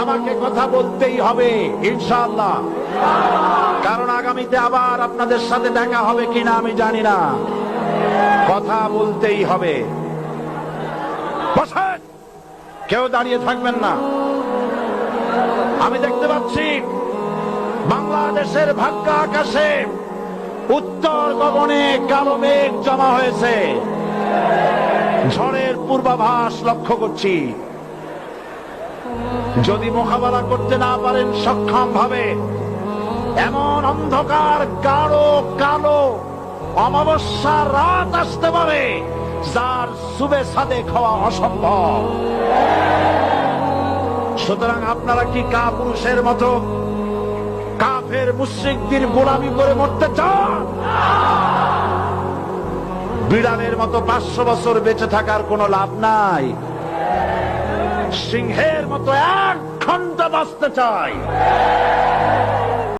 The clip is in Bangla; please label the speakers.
Speaker 1: আমাকে কথা বলতেই হবে ইনশাআল্লাহ, কারণ আগামীতে আবার আপনাদের সাথে দেখা হবে কিনা আমি জানি না। কথা বলতেই হবে। বসেন, কেউ দাঁড়িয়ে থাকবেন না। আমি দেখতে পাচ্ছি বাংলাদেশের ভাগ্য আকাশে উত্তর গগনে কালো মেঘ জমা হয়েছে। ঝড়ের পূর্বাভাস লক্ষ্য করছি। যদি মোকাবেলা করতে না পারেন সক্ষম ভাবে, এমন অন্ধকার গাঢ় কালো অমাবস্যার রাত আসতে পারে যার সুবে সাদেক হওয়া অসম্ভব। সুতরাং আপনারা কি কাপুরুষের মতো কাফের মুশরিকদের গোলামি করে মরতে চান? বিড়ালের মতো 500 বছর বেঁচে থাকার কোনো লাভ নাই। সিংহের মতো 1 ঘন্টা বাঁচতে চাই।